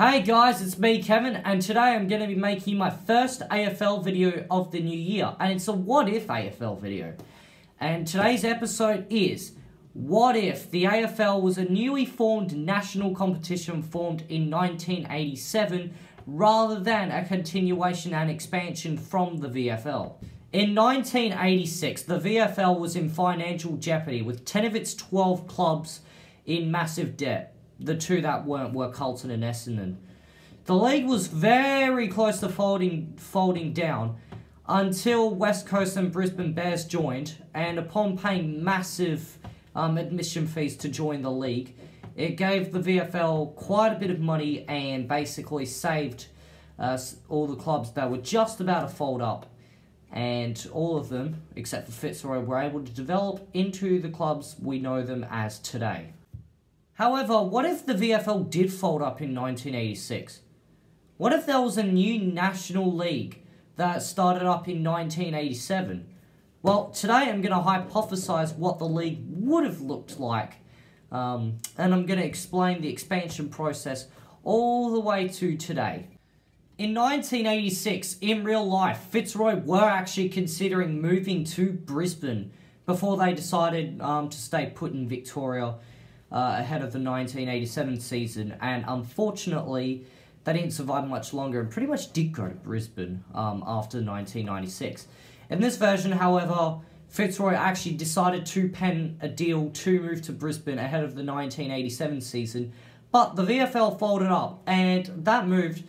Hey guys, it's me Kevin, and today I'm going to be making my first AFL video of the new year, and it's a what if AFL video. And today's episode is, what if the AFL was a newly formed national competition formed in 1987 rather than a continuation and expansion from the VFL? In 1986, the VFL was in financial jeopardy with 10 of its 12 clubs in massive debt. The two that weren't were Carlton and Essendon. The league was very close to folding down until West Coast and Brisbane Bears joined, and upon paying massive admission fees to join the league, it gave the VFL quite a bit of money and basically saved all the clubs that were just about to fold up. And all of them, except for Fitzroy, were able to develop into the clubs we know them as today. However, what if the VFL did fold up in 1986? What if there was a new national league that started up in 1987? Well, today I'm going to hypothesize what the league would have looked like. And I'm going to explain the expansion process all the way to today. In 1986, in real life, Fitzroy were actually considering moving to Brisbane before they decided to stay put in Victoria ahead of the 1987 season, and unfortunately they didn't survive much longer and pretty much did go to Brisbane after 1996. In this version, however, Fitzroy actually decided to pen a deal to move to Brisbane ahead of the 1987 season, but the VFL folded up, and that move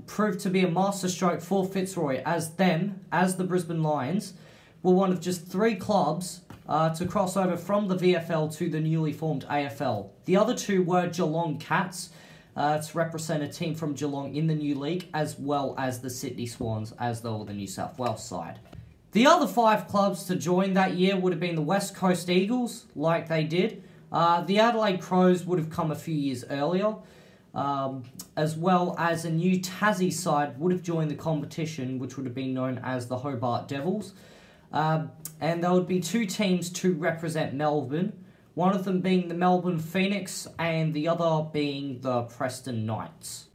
proved to be a masterstroke for Fitzroy, as the Brisbane Lions, were one of just 3 clubs to cross over from the VFL to the newly formed AFL. The other 2 were Geelong Cats, to represent a team from Geelong in the new league, as well as the Sydney Swans, as though the New South Wales side. The other 5 clubs to join that year would have been the West Coast Eagles, like they did. The Adelaide Crows would have come a few years earlier, as well as a new Tassie side would have joined the competition, which would have been known as the Hobart Devils. And there would be 2 teams to represent Melbourne, one of them being the Melbourne Phoenix and the other being the Preston Knights.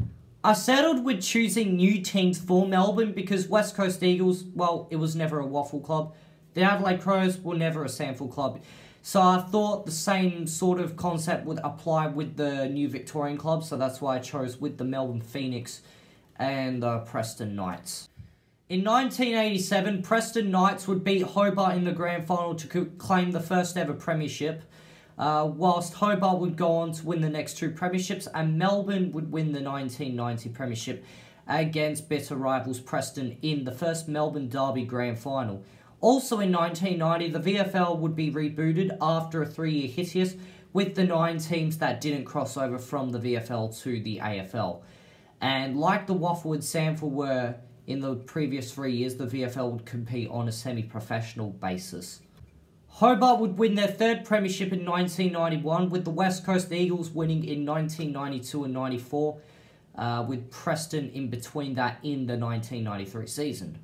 I settled with choosing new teams for Melbourne because West Coast Eagles, well, it was never a waffle club. The Adelaide Crows were never a sample club. So I thought the same sort of concept would apply with the new Victorian clubs, so that's why I chose with the Melbourne Phoenix and the Preston Knights. In 1987, Preston Knights would beat Hobart in the grand final to claim the first ever premiership, whilst Hobart would go on to win the next 2 premierships, and Melbourne would win the 1990 premiership against bitter rivals Preston in the first Melbourne Derby grand final. Also in 1990, the VFL would be rebooted after a 3-year hiatus with the 9 teams that didn't cross over from the VFL to the AFL. And like the Waffle and Sample were in the previous 3 years, the VFL would compete on a semi-professional basis. Hobart would win their 3rd premiership in 1991, with the West Coast Eagles winning in 1992 and 94, with Preston in between that in the 1993 season.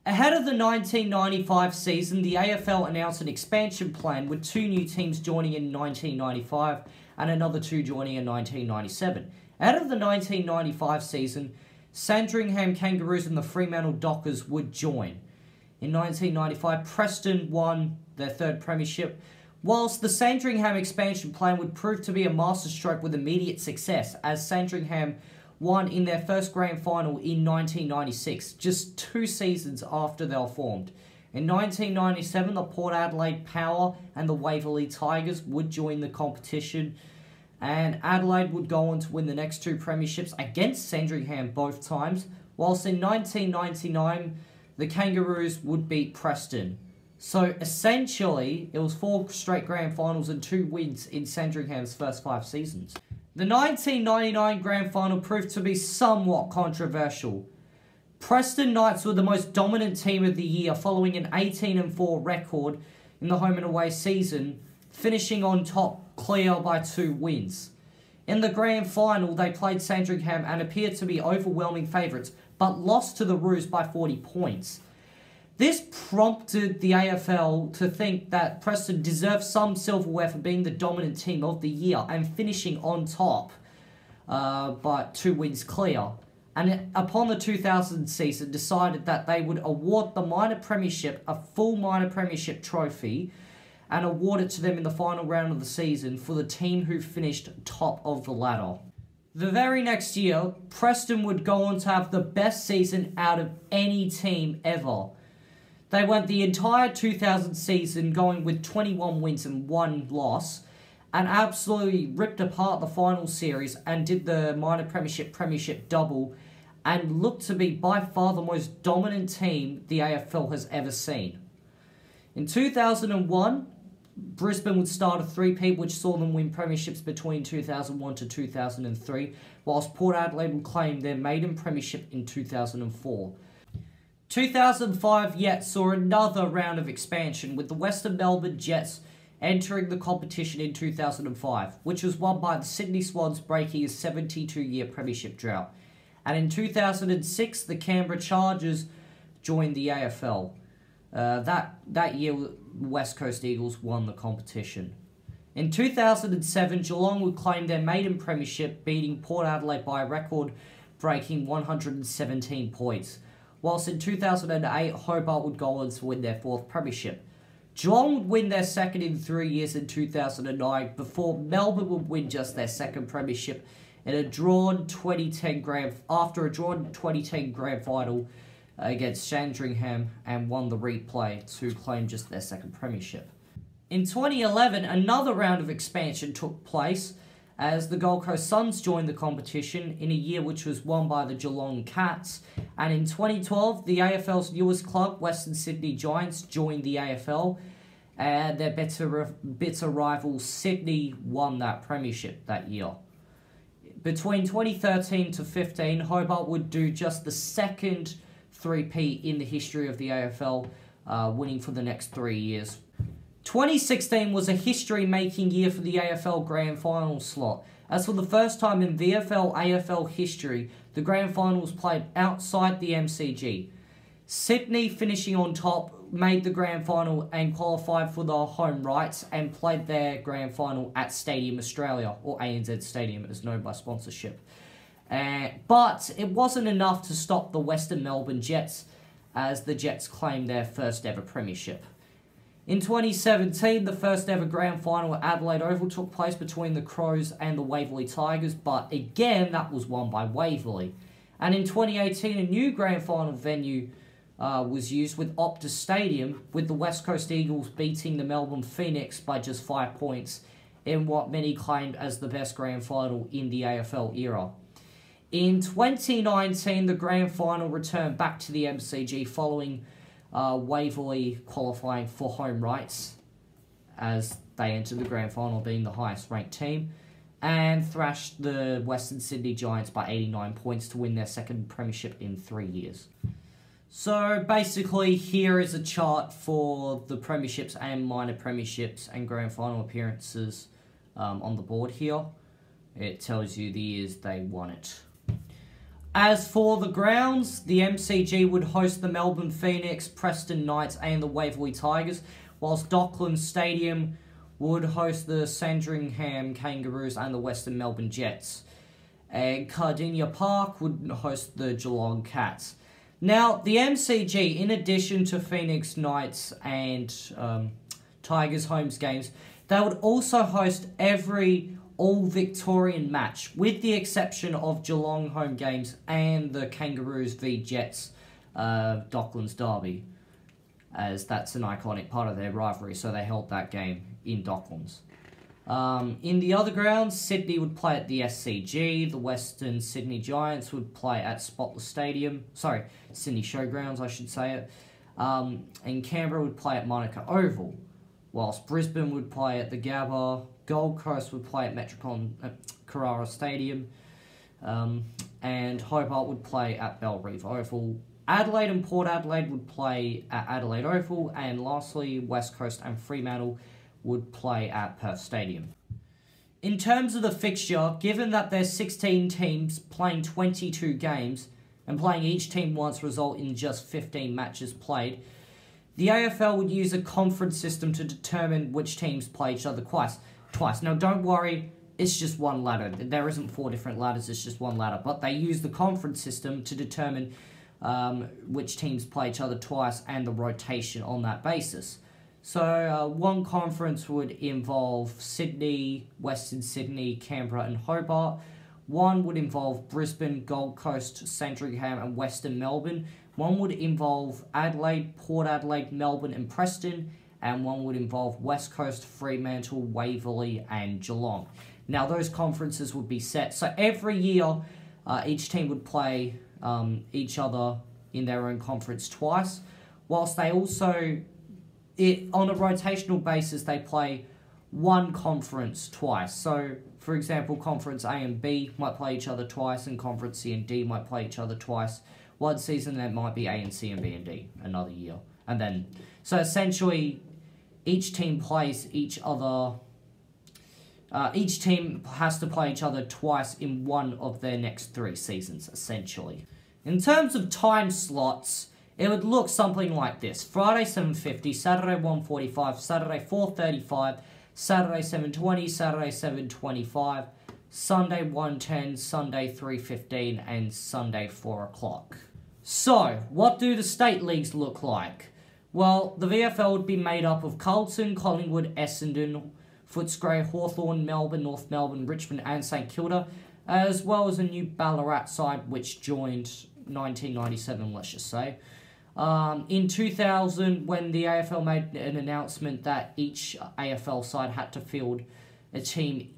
Ahead of the 1995 season, the AFL announced an expansion plan with 2 new teams joining in 1995 and another 2 joining in 1997. Ahead of the 1995 season, Sandringham Kangaroos and the Fremantle Dockers would join. In 1995, Preston won their 3rd premiership, whilst the Sandringham expansion plan would prove to be a masterstroke with immediate success, as Sandringham won in their first grand final in 1996, just 2 seasons after they were formed. In 1997, the Port Adelaide Power and the Waverley Tigers would join the competition, and Adelaide would go on to win the next 2 premierships against Sandringham both times, whilst in 1999, the Kangaroos would beat Preston. So essentially, it was 4 straight grand finals and 2 wins in Sandringham's first 5 seasons. The 1999 grand final proved to be somewhat controversial. Preston Knights were the most dominant team of the year, following an 18-4 record in the home and away season, finishing on top clear by 2 wins. In the grand final, they played Sandringham and appeared to be overwhelming favourites, but lost to the Roos by 40 points. This prompted the AFL to think that Preston deserved some silverware for being the dominant team of the year and finishing on top but 2 wins clear. And upon the 2000 season, decided that they would award the minor premiership a full minor premiership trophy and award it to them in the final round of the season for the team who finished top of the ladder. The very next year, Preston would go on to have the best season out of any team ever. They went the entire 2000 season going with 21 wins and 1 loss, and absolutely ripped apart the final series and did the minor premiership double, and looked to be by far the most dominant team the AFL has ever seen. In 2001, Brisbane would start a three-peat which saw them win premierships between 2001 to 2003, whilst Port Adelaide would claim their maiden premiership in 2004. 2005 yet saw another round of expansion, with the Western Melbourne Jets entering the competition in 2005, which was won by the Sydney Swans, breaking a 72-year premiership drought. And in 2006, the Canberra Chargers joined the AFL. That year, West Coast Eagles won the competition. In 2007, Geelong would claim their maiden premiership, beating Port Adelaide by a record-breaking 117 points, whilst in 2008, Hobart would go on to win their 4th premiership. Geelong would win their 2nd in 3 years in 2009, before Melbourne would win just their 2nd premiership in a drawn 2010 grand final against Sandringham, and won the replay to claim just their 2nd premiership. In 2011, another round of expansion took place as the Gold Coast Suns joined the competition in a year which was won by the Geelong Cats. And in 2012, the AFL's newest club, Western Sydney Giants, joined the AFL, and their bitter rival Sydney won that premiership that year. Between 2013 to 15, Hobart would do just the 2nd three-peat in the history of the AFL, winning for the next 3 years. 2016 was a history-making year for the AFL Grand Final slot, as for the first time in VFL AFL history, the Grand Final was played outside the MCG. Sydney, finishing on top, made the Grand Final and qualified for the home rights and played their Grand Final at Stadium Australia, or ANZ Stadium as known by sponsorship. But it wasn't enough to stop the Western Melbourne Jets, as the Jets claimed their first ever premiership. In 2017, the first ever grand final at Adelaide Oval took place between the Crows and the Waverley Tigers, but again, that was won by Waverley. And in 2018, a new grand final venue was used with Optus Stadium, with the West Coast Eagles beating the Melbourne Phoenix by just 5 points in what many claimed as the best grand final in the AFL era. In 2019, the grand final returned back to the MCG following Waverley qualifying for home rights, as they entered the grand final being the highest ranked team, and thrashed the Western Sydney Giants by 89 points to win their 2nd premiership in 3 years. So basically, here is a chart for the premierships and minor premierships and grand final appearances on the board here. It tells you the years they won it. As for the grounds, the MCG would host the Melbourne Phoenix, Preston Knights and the Waverley Tigers, whilst Docklands Stadium would host the Sandringham Kangaroos and the Western Melbourne Jets. And Cardinia Park would host the Geelong Cats. Now, the MCG, in addition to Phoenix Knights and Tigers homes games, they would also host every all-Victorian match, with the exception of Geelong home games and the Kangaroos v Jets Docklands derby, as that's an iconic part of their rivalry, so they held that game in Docklands. In the other grounds, Sydney would play at the SCG, the Western Sydney Giants would play at Spotless Stadium, Sydney Showgrounds I should say it, and Canberra would play at Monica Oval, whilst Brisbane would play at the Gabba, Gold Coast would play at Metricon Carrara Stadium, and Hobart would play at Bellerive Oval. Adelaide and Port Adelaide would play at Adelaide Oval, and lastly, West Coast and Fremantle would play at Perth Stadium. In terms of the fixture, given that there's 16 teams playing 22 games, and playing each team once result in just 15 matches played, the AFL would use a conference system to determine which teams play each other twice. Now, don't worry, it's just one ladder. There isn't 4 different ladders, it's just one ladder. But they use the conference system to determine which teams play each other twice and the rotation on that basis. So one conference would involve Sydney, Western Sydney, Canberra and Hobart. One would involve Brisbane, Gold Coast, Sandringham and Western Melbourne. One would involve Adelaide, Port Adelaide, Melbourne and Preston. And one would involve West Coast, Fremantle, Waverley and Geelong. Now those conferences would be set. So every year each team would play each other in their own conference twice. Whilst they also, on a rotational basis, they play one conference twice. So, for example, Conference A and B might play each other twice, and Conference C and D might play each other twice. One season, that might be A and C and B and D another year. And then, so essentially, each team plays each other, each team has to play each other twice in one of their next 3 seasons, essentially. In terms of time slots, it would look something like this. Friday 7:50, Saturday 1:45, Saturday 4:35, Saturday 7:20, Saturday 7:25, Sunday 1:10, Sunday 3:15, and Sunday 4 o'clock. So, what do the state leagues look like? Well, the VFL would be made up of Carlton, Collingwood, Essendon, Footscray, Hawthorn, Melbourne, North Melbourne, Richmond and St Kilda, as well as a new Ballarat side which joined 1997, let's just say. In 2000, when the AFL made an announcement that each AFL side had to field a team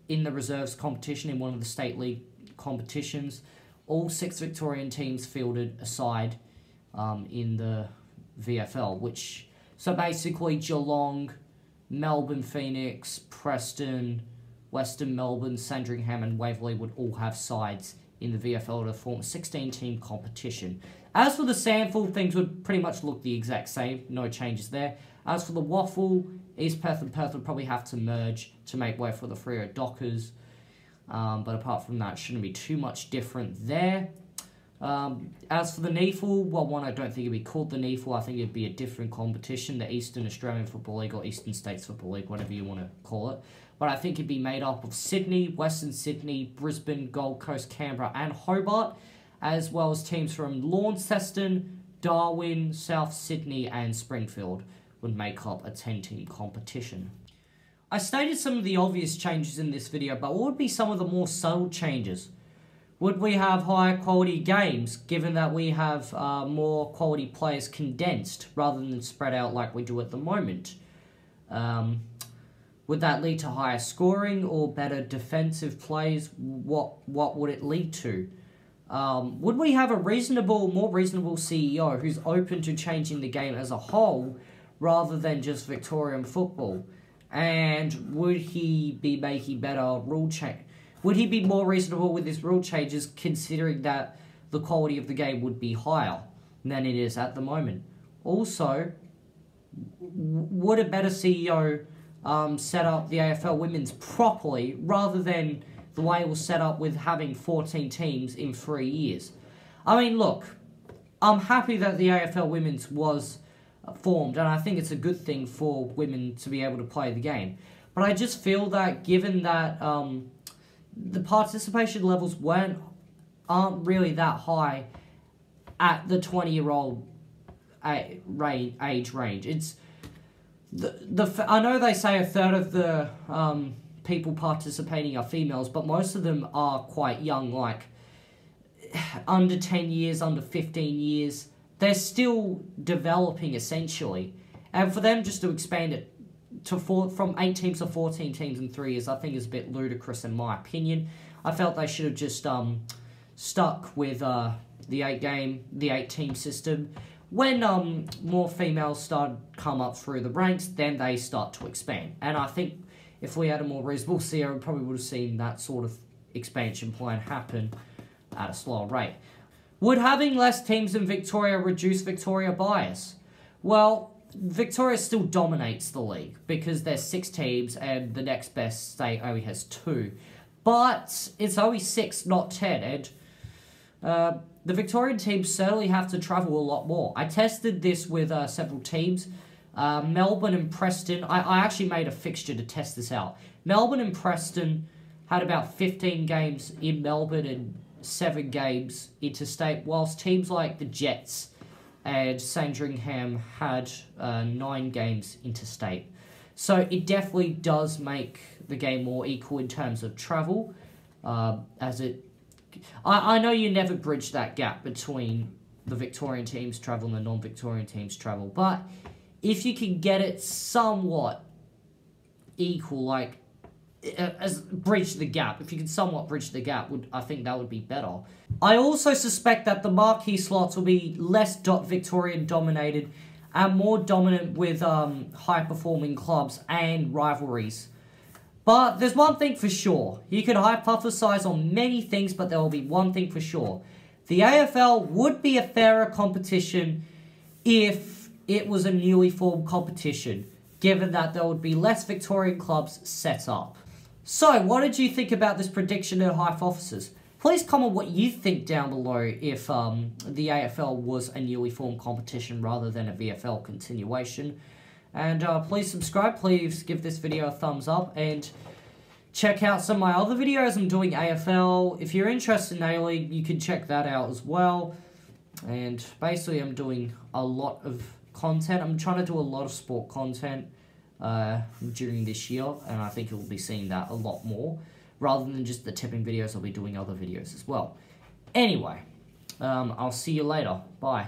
in the reserves competition in one of the state league competitions, all 6 Victorian teams fielded a side in the VFL, which, so basically Geelong, Melbourne Phoenix, Preston, Western Melbourne, Sandringham and Waverley would all have sides in the VFL to form a 16-team competition. As for the SANFL, things would pretty much look the exact same, no changes there. As for the Waffle, East Perth and Perth would probably have to merge to make way for the Freo Dockers. But apart from that, shouldn't be too much different there. As for the NEAFL, well, one, I don't think it'd be called the NEAFL. I think it'd be a different competition, the Eastern Australian Football League or Eastern States Football League, whatever you want to call it. But I think it'd be made up of Sydney, Western Sydney, Brisbane, Gold Coast, Canberra and Hobart, as well as teams from Launceston, Darwin, South Sydney and Springfield would make up a 10-team competition. I stated some of the obvious changes in this video, but what would be some of the more subtle changes? Would we have higher quality games, given that we have more quality players condensed rather than spread out like we do at the moment? Would that lead to higher scoring or better defensive plays? What would it lead to? Would we have a more reasonable CEO who's open to changing the game as a whole rather than just Victorian football? And would he be making better rule change? Would he be more reasonable with his rule changes, considering that the quality of the game would be higher than it is at the moment? Also, would a better CEO set up the AFL Women's properly, rather than the way it was set up with having 14 teams in 3 years? I mean, look, I'm happy that the AFL Women's was formed, and I think it's a good thing for women to be able to play the game. But I just feel that given that the participation levels aren't really that high at the 20-year-old age range. It's I know they say a third of the people participating are females, but most of them are quite young, like under 10 years, under 15 years. They're still developing, essentially. And for them just to expand it from 8 teams to 14 teams in 3 years, I think is a bit ludicrous in my opinion. I felt they should have just stuck with the 8-team system. When more females start come up through the ranks, then they start to expand. And I think if we had a more reasonable CEO, we probably would have seen that sort of expansion plan happen at a slower rate. Would having less teams in Victoria reduce Victoria bias? Well, Victoria still dominates the league because there's 6 teams and the next best state only has 2. But it's only 6, not 10, and the Victorian teams certainly have to travel a lot more. I tested this with several teams. Melbourne and Preston, I actually made a fixture to test this out. Melbourne and Preston had about 15 games in Melbourne and 7 games interstate, whilst teams like the Jets and Sandringham had 9 games interstate. So it definitely does make the game more equal in terms of travel, as it... I know you never bridge that gap between the Victorian teams travel and the non-Victorian teams travel, but if you can get it somewhat equal, like, as bridge the gap, if you can somewhat bridge the gap, I think that would be better. I also suspect that the marquee slots will be less Victorian dominated and more dominant with high-performing clubs and rivalries. But there's one thing for sure. You can hypothesize on many things, but there will be one thing for sure. The AFL would be a fairer competition if it was a newly formed competition, given that there would be less Victorian clubs set up. So, what did you think about this prediction and hypothesis? Please comment what you think down below if the AFL was a newly formed competition rather than a VFL continuation. And please subscribe, please give this video a thumbs up, and check out some of my other videos. I'm doing AFL. If you're interested in A-League, you can check that out as well. And basically, I'm doing a lot of content. I'm trying to do a lot of sport content during this year, and I think you'll be seeing that a lot more. Rather than just the tipping videos, I'll be doing other videos as well. Anyway, I'll see you later. Bye.